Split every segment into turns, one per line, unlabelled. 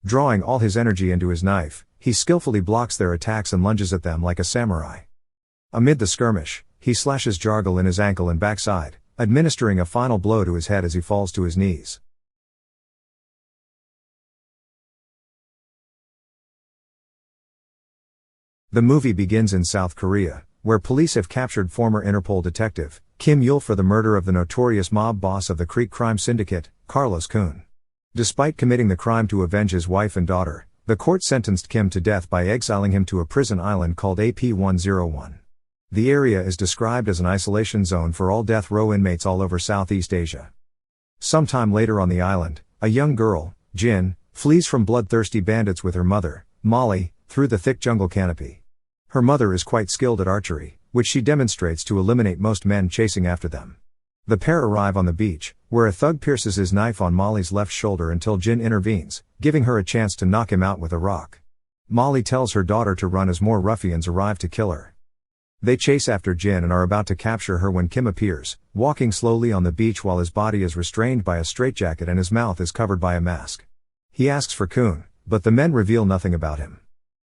Drawing all his energy into his knife, he skillfully blocks their attacks and lunges at them like a samurai. Amid the skirmish, he slashes Jargle in his ankle and backside, administering a final blow to his head as he falls to his knees. The movie begins in South Korea, where police have captured former Interpol detective, Kim Yul, for the murder of the notorious mob boss of the Creek crime syndicate, Carlos Kuhn. Despite committing the crime to avenge his wife and daughter, the court sentenced Kim to death by exiling him to a prison island called AP-101. The area is described as an isolation zone for all death row inmates all over Southeast Asia. Sometime later on the island, a young girl, Jyn, flees from bloodthirsty bandits with her mother, Molly, through the thick jungle canopy. Her mother is quite skilled at archery, which she demonstrates to eliminate most men chasing after them. The pair arrive on the beach, where a thug pierces his knife on Molly's left shoulder until Jyn intervenes, giving her a chance to knock him out with a rock. Molly tells her daughter to run as more ruffians arrive to kill her. They chase after Jyn and are about to capture her when Kim appears, walking slowly on the beach while his body is restrained by a straitjacket and his mouth is covered by a mask. He asks for Kuhn, but the men reveal nothing about him.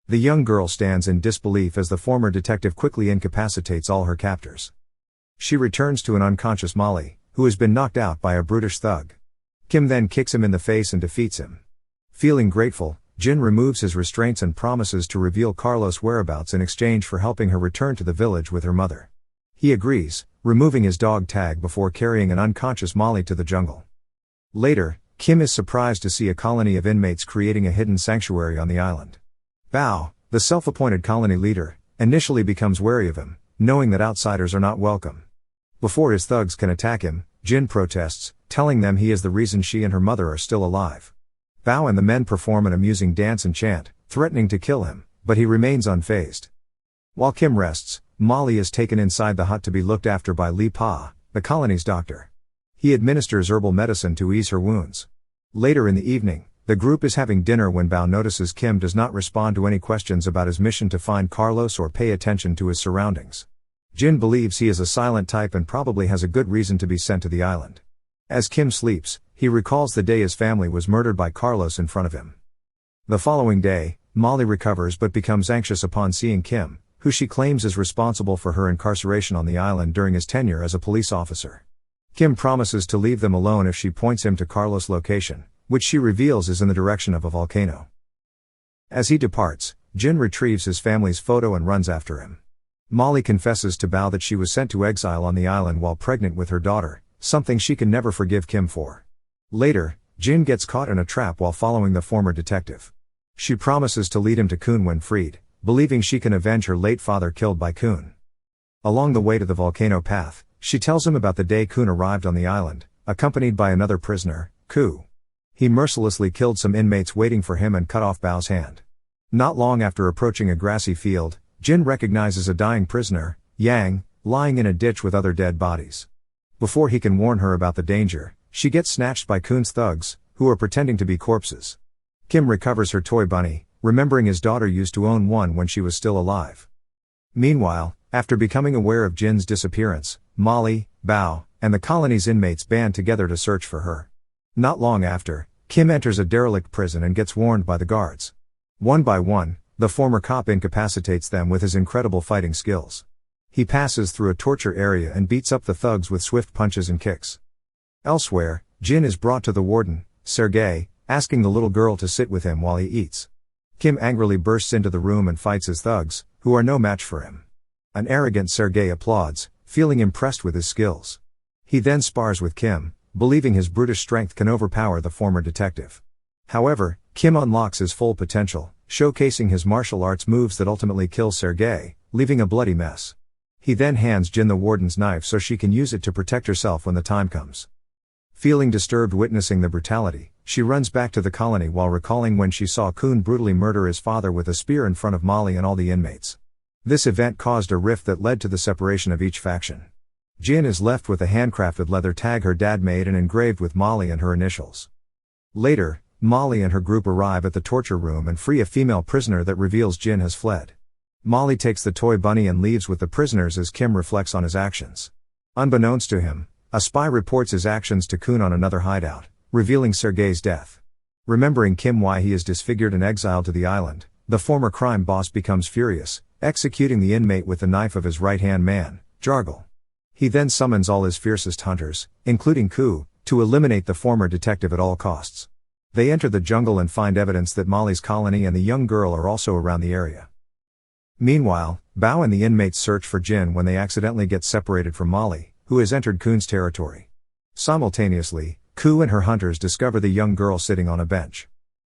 The young girl stands in disbelief as the former detective quickly incapacitates all her captors. She returns to an unconscious Molly, who has been knocked out by a brutish thug. Kim then kicks him in the face and defeats him. Feeling grateful, Jyn removes his restraints and promises to reveal Carlos' whereabouts in exchange for helping her return to the village with her mother. He agrees, removing his dog tag before carrying an unconscious Molly to the jungle. Later, Kim is surprised to see a colony of inmates creating a hidden sanctuary on the island. Bao, the self-appointed colony leader, initially becomes wary of him, knowing that outsiders are not welcome. Before his thugs can attack him, Jyn protests, telling them he is the reason she and her mother are still alive. Bao and the men perform an amusing dance and chant, threatening to kill him, but he remains unfazed. While Kim rests, Molly is taken inside the hut to be looked after by Lee Pa, the colony's doctor. He administers herbal medicine to ease her wounds. Later in the evening, the group is having dinner when Bao notices Kim does not respond to any questions about his mission to find Carlos or pay attention to his surroundings. Jyn believes he is a silent type and probably has a good reason to be sent to the island. As Kim sleeps, he recalls the day his family was murdered by Carlos in front of him. The following day, Molly recovers but becomes anxious upon seeing Kim, who she claims is responsible for her incarceration on the island during his tenure as a police officer. Kim promises to leave them alone if she points him to Carlos' location, which she reveals is in the direction of a volcano. As he departs, Jyn retrieves his family's photo and runs after him. Molly confesses to Bao that she was sent to exile on the island while pregnant with her daughter, something she can never forgive Kim for. Later, Jyn gets caught in a trap while following the former detective. She promises to lead him to Kuhn when freed, believing she can avenge her late father killed by Kuhn. Along the way to the volcano path, she tells him about the day Kuhn arrived on the island, accompanied by another prisoner, Ku. He mercilessly killed some inmates waiting for him and cut off Bao's hand. Not long after approaching a grassy field, Jyn recognizes a dying prisoner, Yang, lying in a ditch with other dead bodies. Before he can warn her about the danger, she gets snatched by Kuhn's thugs, who are pretending to be corpses. Kim recovers her toy bunny, remembering his daughter used to own one when she was still alive. Meanwhile, after becoming aware of Jin's disappearance, Molly, Bao, and the colony's inmates band together to search for her. Not long after, Kim enters a derelict prison and gets warned by the guards. One by one, the former cop incapacitates them with his incredible fighting skills. He passes through a torture area and beats up the thugs with swift punches and kicks. Elsewhere, Jyn is brought to the warden, Sergei, asking the little girl to sit with him while he eats. Kim angrily bursts into the room and fights his thugs, who are no match for him. An arrogant Sergei applauds, feeling impressed with his skills. He then spars with Kim, believing his brutish strength can overpower the former detective. However, Kim unlocks his full potential, showcasing his martial arts moves that ultimately kill Sergei, leaving a bloody mess. He then hands Jyn the warden's knife so she can use it to protect herself when the time comes. Feeling disturbed witnessing the brutality, she runs back to the colony while recalling when she saw Kuhn brutally murder his father with a spear in front of Molly and all the inmates. This event caused a rift that led to the separation of each faction. Jyn is left with a handcrafted leather tag her dad made and engraved with Molly and her initials. Later, Molly and her group arrive at the torture room and free a female prisoner that reveals Jyn has fled. Molly takes the toy bunny and leaves with the prisoners as Kim reflects on his actions. Unbeknownst to him, a spy reports his actions to Kuhn on another hideout, revealing Sergei's death. Remembering Kim why he is disfigured and exiled to the island, the former crime boss becomes furious, executing the inmate with the knife of his right-hand man, Jargle. He then summons all his fiercest hunters, including Ku, to eliminate the former detective at all costs. They enter the jungle and find evidence that Molly's colony and the young girl are also around the area. Meanwhile, Bao and the inmates search for Jyn when they accidentally get separated from Molly, who has entered Kun's territory. Simultaneously, Ku and her hunters discover the young girl sitting on a bench.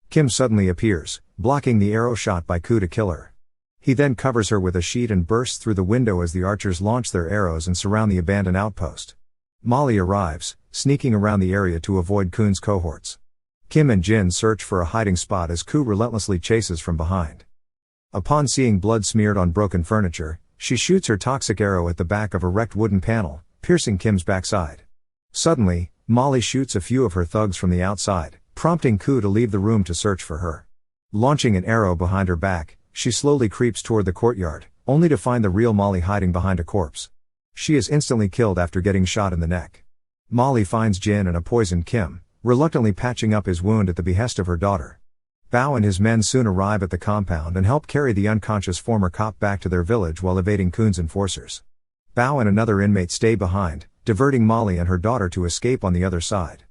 Kim suddenly appears, blocking the arrow shot by Ku to kill her. He then covers her with a sheet and bursts through the window as the archers launch their arrows and surround the abandoned outpost. Molly arrives, sneaking around the area to avoid Kun's cohorts. Kim and Jyn search for a hiding spot as Ku relentlessly chases from behind. Upon seeing blood smeared on broken furniture, she shoots her toxic arrow at the back of a wrecked wooden panel, piercing Kim's backside. Suddenly, Molly shoots a few of her thugs from the outside, prompting Ku to leave the room to search for her. Launching an arrow behind her back, she slowly creeps toward the courtyard, only to find the real Molly hiding behind a corpse. She is instantly killed after getting shot in the neck. Molly finds Jyn and a poisoned Kim, reluctantly patching up his wound at the behest of her daughter. Bao and his men soon arrive at the compound and help carry the unconscious former cop back to their village while evading Kun's enforcers. Bao and another inmate stay behind, diverting Molly and her daughter to escape on the other side.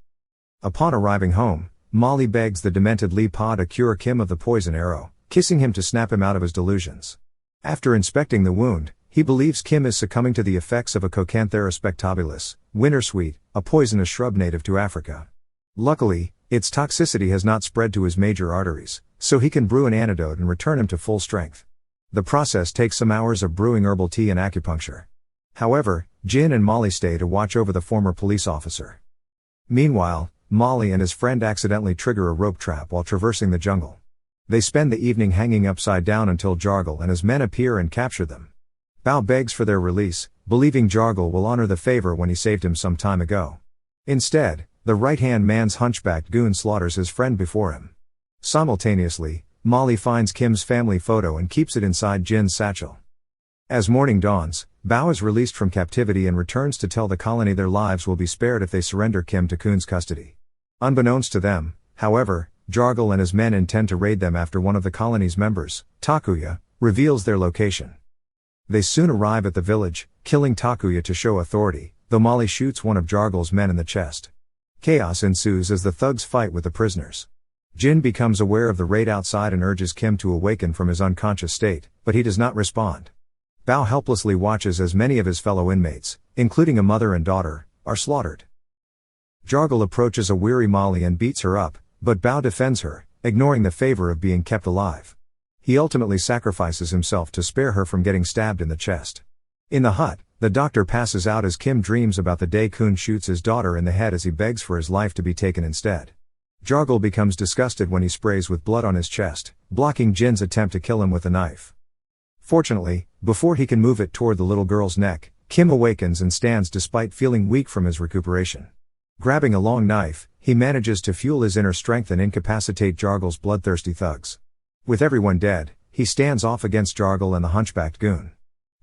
Upon arriving home, Molly begs the demented Li Pa to cure Kim of the poison arrow, kissing him to snap him out of his delusions. After inspecting the wound, he believes Kim is succumbing to the effects of a Cocanthera spectabilis, wintersweet, a poisonous shrub native to Africa. Luckily, its toxicity has not spread to his major arteries, so he can brew an antidote and return him to full strength. The process takes some hours of brewing herbal tea and acupuncture. However, Jyn and Molly stay to watch over the former police officer. Meanwhile, Molly and his friend accidentally trigger a rope trap while traversing the jungle. They spend the evening hanging upside down until Jargle and his men appear and capture them. Bao begs for their release, believing Jargle will honor the favor when he saved him some time ago. Instead, the right-hand man's hunchbacked goon slaughters his friend before him. Simultaneously, Molly finds Kim's family photo and keeps it inside Jyn's satchel. As morning dawns, Bao is released from captivity and returns to tell the colony their lives will be spared if they surrender Kim to Kun's custody. Unbeknownst to them, however, Jargle and his men intend to raid them after one of the colony's members, Takuya, reveals their location. They soon arrive at the village, killing Takuya to show authority, though Molly shoots one of Jargle's men in the chest. Chaos ensues as the thugs fight with the prisoners. Jyn becomes aware of the raid outside and urges Kim to awaken from his unconscious state, but he does not respond. Bao helplessly watches as many of his fellow inmates, including a mother and daughter, are slaughtered. Jargle approaches a weary Molly and beats her up, but Bao defends her, ignoring the favor of being kept alive. He ultimately sacrifices himself to spare her from getting stabbed in the chest. In the hut, the doctor passes out as Kim dreams about the day Kun shoots his daughter in the head as he begs for his life to be taken instead. Jargle becomes disgusted when he sprays with blood on his chest, blocking Jyn's attempt to kill him with a knife. Fortunately, before he can move it toward the little girl's neck, Kim awakens and stands despite feeling weak from his recuperation. Grabbing a long knife, he manages to fuel his inner strength and incapacitate Jargle's bloodthirsty thugs. With everyone dead, he stands off against Jargle and the hunchbacked goon.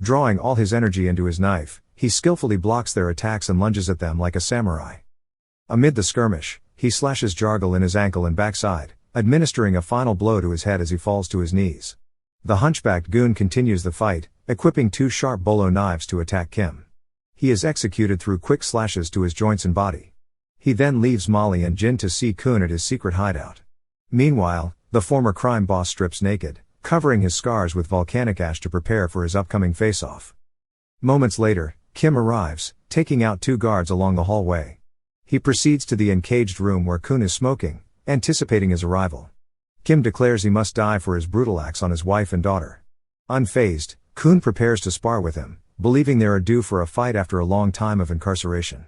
Drawing all his energy into his knife, he skillfully blocks their attacks and lunges at them like a samurai. Amid the skirmish, he slashes Jargle in his ankle and backside, administering a final blow to his head as he falls to his knees. The hunchbacked goon continues the fight, equipping 2 sharp bolo knives to attack Kim. He is executed through quick slashes to his joints and body. He then leaves Molly and Jyn to see Kun at his secret hideout. Meanwhile, the former crime boss strips naked, covering his scars with volcanic ash to prepare for his upcoming face-off. Moments later, Kim arrives, taking out 2 guards along the hallway. He proceeds to the encaged room where Kun is smoking, anticipating his arrival. Kim declares he must die for his brutal acts on his wife and daughter. Unfazed, Kun prepares to spar with him, believing they are due for a fight after a long time of incarceration.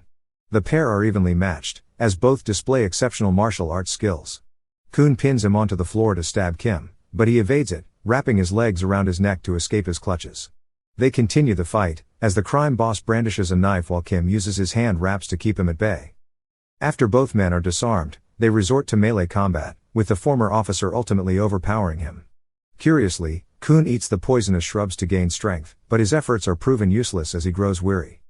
The pair are evenly matched, as both display exceptional martial arts skills. Kun pins him onto the floor to stab Kim, but he evades it, wrapping his legs around his neck to escape his clutches. They continue the fight, as the crime boss brandishes a knife while Kim uses his hand wraps to keep him at bay. After both men are disarmed, they resort to melee combat, with the former officer ultimately overpowering him. Curiously, Kun eats the poisonous shrubs to gain strength, but his efforts are proven useless as he grows weary.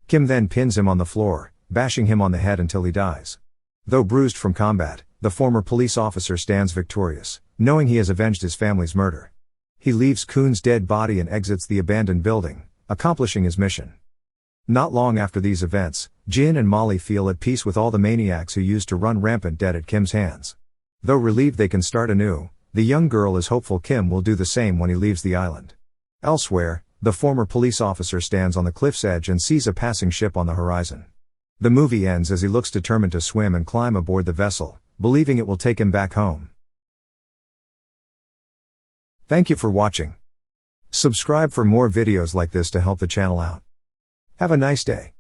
Kim then pins him on the floor, bashing him on the head until he dies. Though bruised from combat, the former police officer stands victorious, knowing he has avenged his family's murder. He leaves Koon's dead body and exits the abandoned building, accomplishing his mission. Not long after these events, Jyn and Molly feel at peace with all the maniacs who used to run rampant dead at Kim's hands. Though relieved they can start anew, the young girl is hopeful Kim will do the same when he leaves the island. Elsewhere, the former police officer stands on the cliff's edge and sees a passing ship on the horizon. The movie ends as he looks determined to swim and climb aboard the vessel, believing it will take him back home. Thank you for watching. Subscribe for more videos like this to help the channel out. Have a nice day.